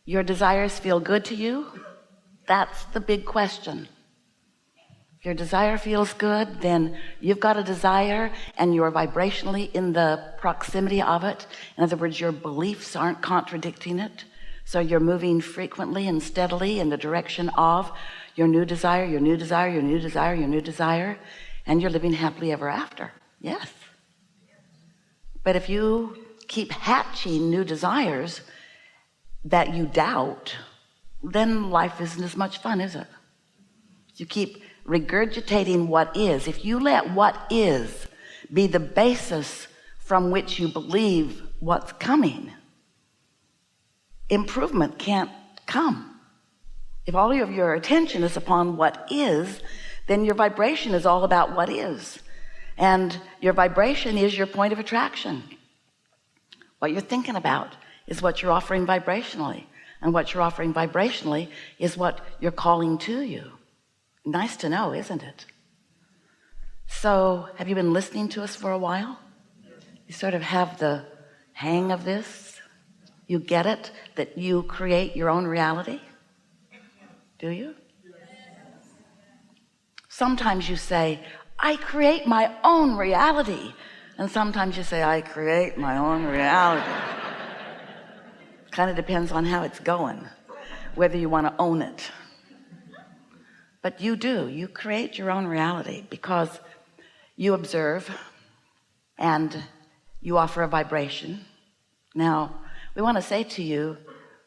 your desires feel good to you? That's the big question. If your desire feels good, then you've got a desire and you're vibrationally in the proximity of it. In other words, your beliefs aren't contradicting it. So you're moving frequently and steadily in the direction of your new desire, your new desire, your new desire, your new desire, and you're living happily ever after. Yes. But if you keep hatching new desires that you doubt, then life isn't as much fun, is it? You keep regurgitating what is. If you let what is be the basis from which you believe what's coming, improvement can't come. If all of your attention is upon what is, then your vibration is all about what is. And your vibration is your point of attraction. What you're thinking about is what you're offering vibrationally. And what you're offering vibrationally is what you're calling to you. Nice to know, isn't it? So, have you been listening to us for a while? You sort of have the hang of this? You get it, that you create your own reality? Do you? Sometimes you say, I create my own reality. And sometimes you say, I create my own reality. Kind of depends on how it's going, whether you want to own it. But you do. You create your own reality because you observe and you offer a vibration. Now, we want to say to you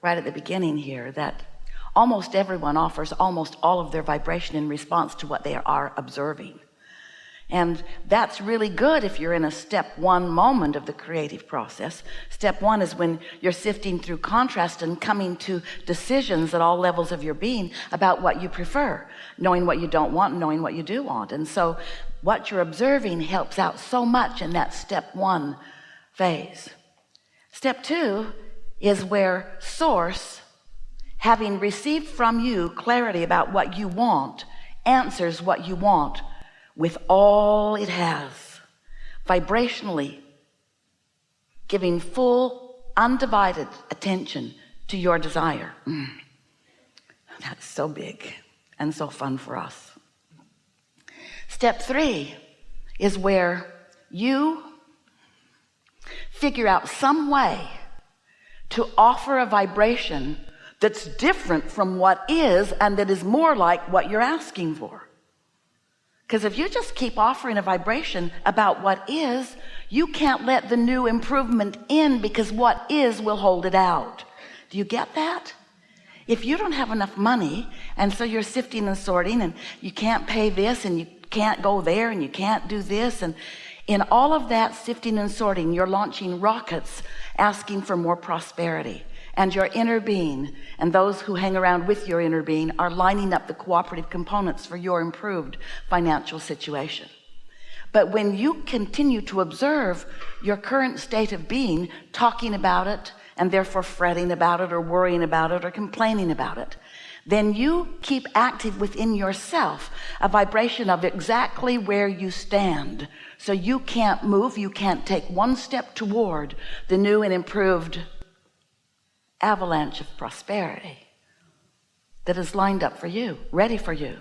right at the beginning here that almost everyone offers almost all of their vibration in response to what they are observing. And that's really good if you're in a step one moment of the creative process. Step one is when you're sifting through contrast and coming to decisions at all levels of your being about what you prefer, knowing what you don't want and knowing what you do want. And so what you're observing helps out so much in that step one phase. Step two is where Source, having received from you clarity about what you want, answers what you want with all it has, vibrationally giving full, undivided attention to your desire. That's so big and so fun for us. Step three is where you figure out some way to offer a vibration that's different from what is and that is more like what you're asking for. Because if you just keep offering a vibration about what is, you can't let the new improvement in because what is will hold it out. Do you get that? If you don't have enough money and so you're sifting and sorting and you can't pay this and you can't go there and you can't do this, and in all of that sifting and sorting, you're launching rockets asking for more prosperity. And your inner being and those who hang around with your inner being are lining up the cooperative components for your improved financial situation. But when you continue to observe your current state of being, talking about it, and therefore fretting about it or worrying about it or complaining about it, then you keep active within yourself a vibration of exactly where you stand. So you can't move, you can't take one step toward the new and improved avalanche of prosperity that is lined up for you, ready for you,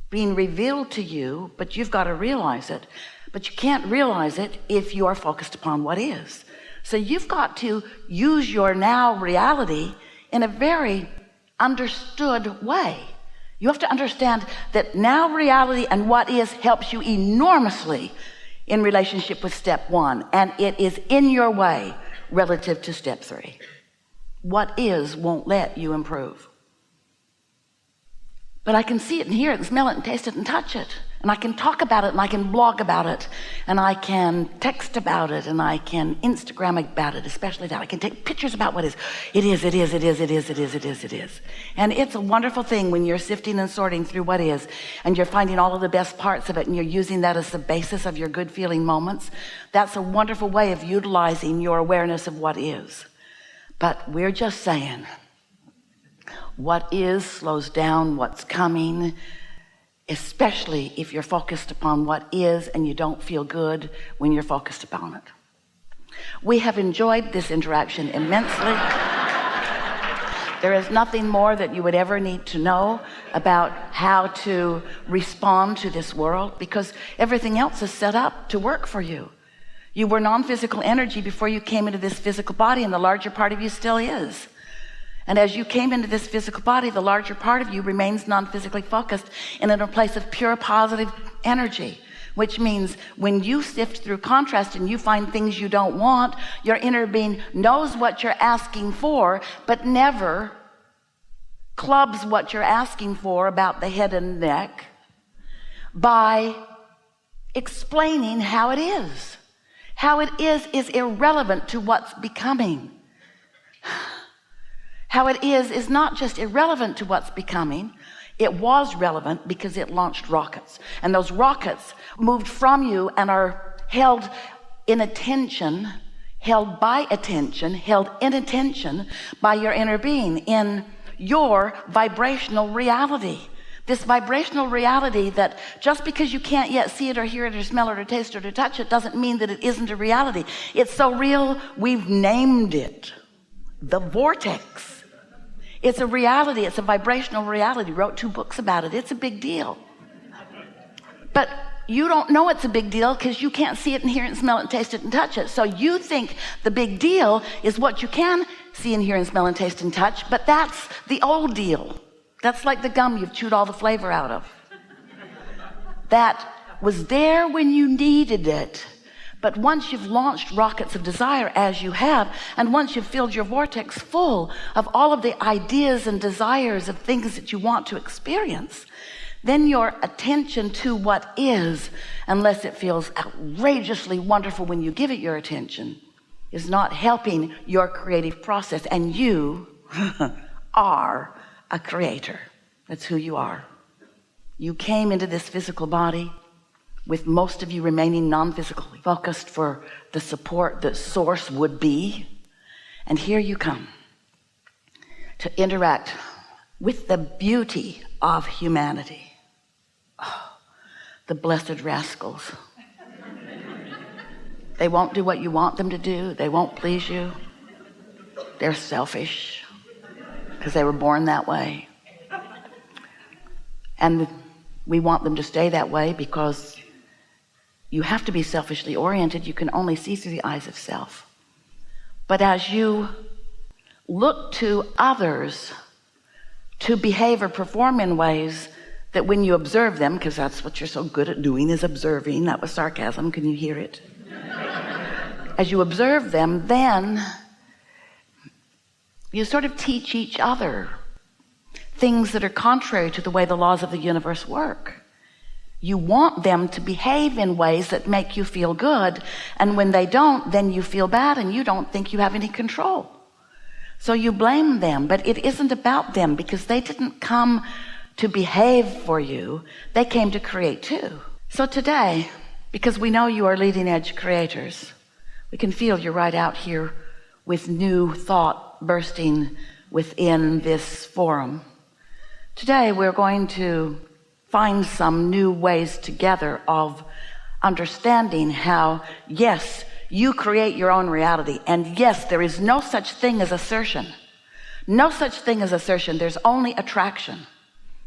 being revealed to you, but you've got to realize it. But you can't realize it if you are focused upon what is. So you've got to use your now reality in a very understood way. You have to understand that now reality and what is helps you enormously in relationship with step one, and it is in your way relative to step three. What is won't let you improve. But I can see it and hear it and smell it and taste it and touch it. And I can talk about it and I can blog about it and I can text about it and I can Instagram about it, especially that. I can take pictures about what is. It is. And it's a wonderful thing when you're sifting and sorting through what is and you're finding all of the best parts of it and you're using that as the basis of your good feeling moments. That's a wonderful way of utilizing your awareness of what is. But we're just saying, what is slows down what's coming, especially if you're focused upon what is and you don't feel good when you're focused upon it. We have enjoyed this interaction immensely. There is nothing more that you would ever need to know about how to respond to this world, because everything else is set up to work for you. You were non-physical energy before you came into this physical body, and the larger part of you still is. And as you came into this physical body, the larger part of you remains non-physically focused and in a place of pure positive energy, which means when you sift through contrast and you find things you don't want, your inner being knows what you're asking for, but never clubs what you're asking for about the head and neck by explaining how it is. How it is irrelevant to what's becoming. How it is not just irrelevant to what's becoming. It was relevant because it launched rockets. And those rockets moved from you and are held in attention, held by attention, held in attention by your inner being in your vibrational reality. This vibrational reality that just because you can't yet see it or hear it or smell it or taste it or touch it doesn't mean that it isn't a reality. It's so real, we've named it the Vortex. It's a reality. It's a vibrational reality. Wrote 2 books about it. It's a big deal. But you don't know it's a big deal because you can't see it and hear it and smell it and taste it and touch it. So you think the big deal is what you can see and hear and smell and taste and touch, but that's the old deal. That's like the gum you've chewed all the flavor out of. That was there when you needed it. But once you've launched rockets of desire, as you have, and once you've filled your vortex full of all of the ideas and desires of things that you want to experience, then your attention to what is, unless it feels outrageously wonderful when you give it your attention, is not helping your creative process. And you are a creator. That's who you are. You came into this physical body with most of you remaining non-physically focused for the support that source would be. And here you come to interact with the beauty of humanity. Oh, the blessed rascals. They won't do what you want them to do. They won't please you. They're selfish because they were born that way. And we want them to stay that way because you have to be selfishly oriented. You can only see through the eyes of self. But as you look to others to behave or perform in ways that when you observe them, because that's what you're so good at doing, is observing. That was sarcasm. Can you hear it? As you observe them, then you sort of teach each other things that are contrary to the way the laws of the universe work. You want them to behave in ways that make you feel good, and when they don't, then you feel bad and you don't think you have any control. So you blame them, but it isn't about them because they didn't come to behave for you. They came to create too. So today, because we know you are leading edge creators, we can feel you're right out here with new thought bursting within this forum. Today, we're going to find some new ways together of understanding how, yes, you create your own reality. And yes, there is no such thing as assertion. No such thing as assertion. There's only attraction.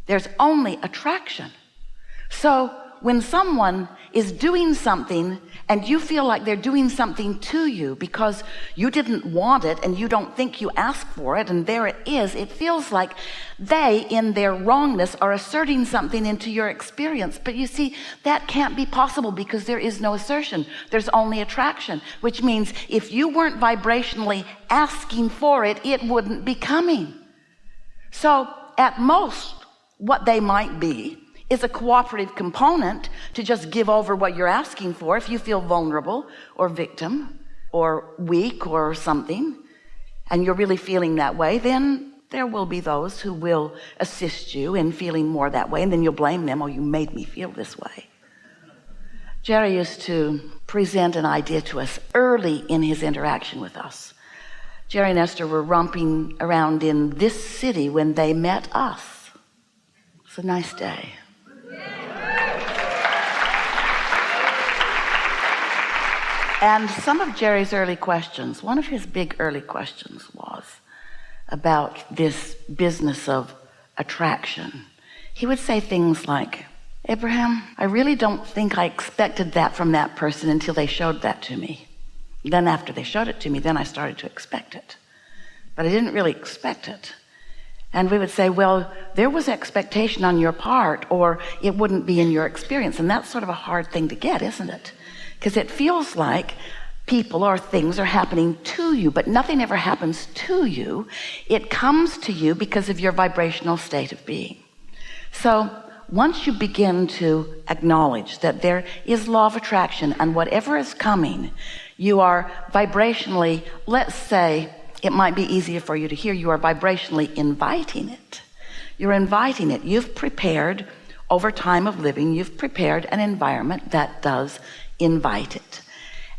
There's only attraction. So when someone is doing something and you feel like they're doing something to you because you didn't want it and you don't think you asked for it, and there it is, it feels like they, in their wrongness, are asserting something into your experience. But you see, that can't be possible because there is no assertion. There's only attraction, which means if you weren't vibrationally asking for it, it wouldn't be coming. So at most, what they might be is a cooperative component to just give over what you're asking for. If you feel vulnerable or victim or weak or something, and you're really feeling that way, then there will be those who will assist you in feeling more that way, and then you'll blame them. Oh, you made me feel this way. Jerry used to present an idea to us early in his interaction with us. Jerry and Esther were romping around in this city when they met us. It's a nice day. And some of Jerry's early questions, one of his big early questions was, about this business of attraction, he would say things like, Abraham, I really don't think I expected that from that person until they showed that to me. Then after they showed it to me, then I started to expect it. But I didn't really expect it. And we would say, well, there was expectation on your part, or it wouldn't be in your experience. And that's sort of a hard thing to get, isn't it? Because it feels like people or things are happening to you, but nothing ever happens to you. It comes to you because of your vibrational state of being. So once you begin to acknowledge that there is law of attraction, and whatever is coming, you are vibrationally, let's say, it might be easier for you to hear, you are vibrationally inviting it. You're inviting it. You've prepared, over time of living, you've prepared an environment that does invite it.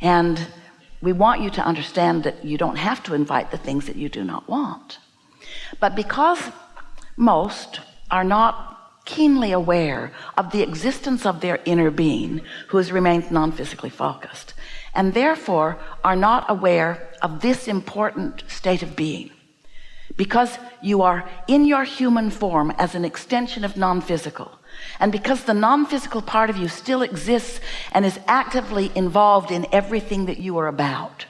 And we want you to understand that you don't have to invite the things that you do not want. But because most are not keenly aware of the existence of their inner being, who has remained non-physically focused, and therefore are not aware of this important state of being, because you are in your human form as an extension of non-physical, and because the non-physical part of you still exists and is actively involved in everything that you are about,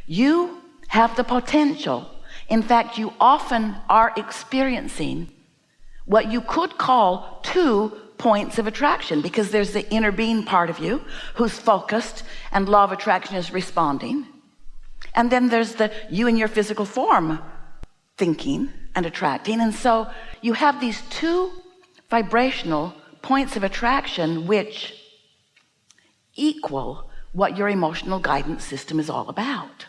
you have the potential, in fact you often are experiencing what you could call 2 points of attraction, because there's the inner being part of you who's focused and law of attraction is responding, and then there's the you in your physical form thinking and attracting. And so you have these 2 vibrational points of attraction which equal what your emotional guidance system is all about.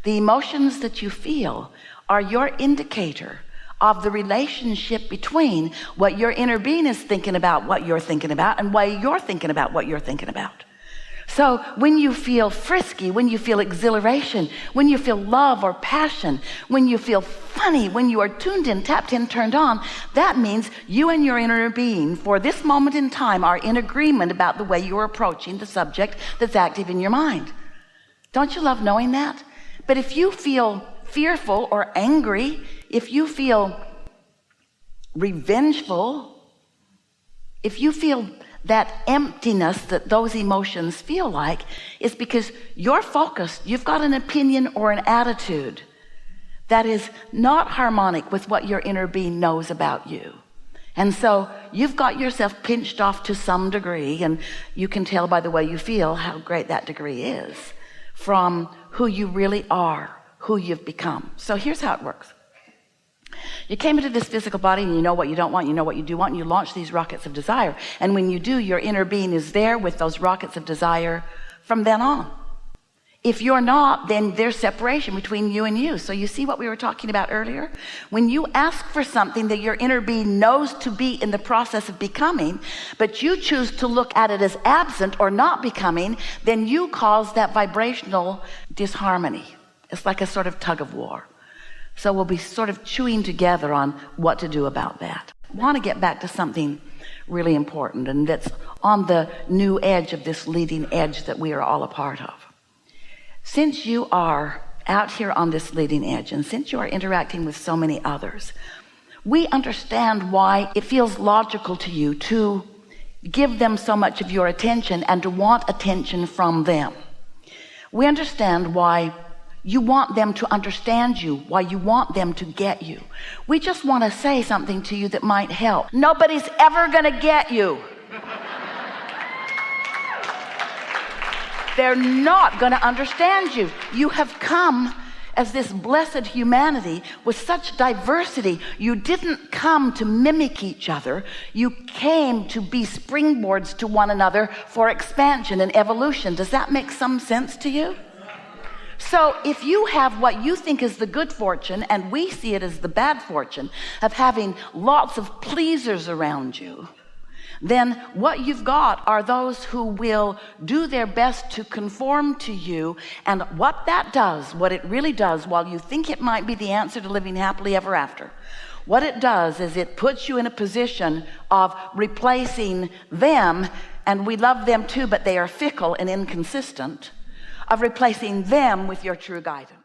The emotions that you feel are your indicator of the relationship between what your inner being is thinking about, what you're thinking about, and why you're thinking about what you're thinking about. So when you feel frisky, when you feel exhilaration, when you feel love or passion, when you feel funny, when you are tuned in, tapped in, turned on, that means you and your inner being for this moment in time are in agreement about the way you're approaching the subject that's active in your mind. Don't you love knowing that? But if you feel fearful or angry, if you feel revengeful, if you feel that emptiness that those emotions feel like, is because you're focused, you've got an opinion or an attitude that is not harmonic with what your inner being knows about you. And so you've got yourself pinched off to some degree, and you can tell by the way you feel how great that degree is from who you really are, who you've become. So here's how it works. You came into this physical body and you know what you don't want, you know what you do want, and you launch these rockets of desire. And when you do, your inner being is there with those rockets of desire from then on. If you're not, then there's separation between you and you. So you see what we were talking about earlier? When you ask for something that your inner being knows to be in the process of becoming, but you choose to look at it as absent or not becoming, then you cause that vibrational disharmony. It's like a sort of tug of war. So we'll be sort of chewing together on what to do about that. I want to get back to something really important, and that's on the new edge of this leading edge that we are all a part of. Since you are out here on this leading edge, and since you are interacting with so many others, we understand why it feels logical to you to give them so much of your attention and to want attention from them. We understand why you want them to understand you, why you want them to get you. We just want to say something to you that might help. Nobody's ever going to get you. They're not going to understand you. You have come as this blessed humanity with such diversity. You didn't come to mimic each other. You came to be springboards to one another for expansion and evolution. Does that make some sense to you? So if you have what you think is the good fortune, and we see it as the bad fortune of having lots of pleasers around you, then what you've got are those who will do their best to conform to you. And what that does, what it really does, while you think it might be the answer to living happily ever after, what it does is it puts you in a position of replacing them, and we love them too, but they are fickle and inconsistent, of replacing them with your true guidance.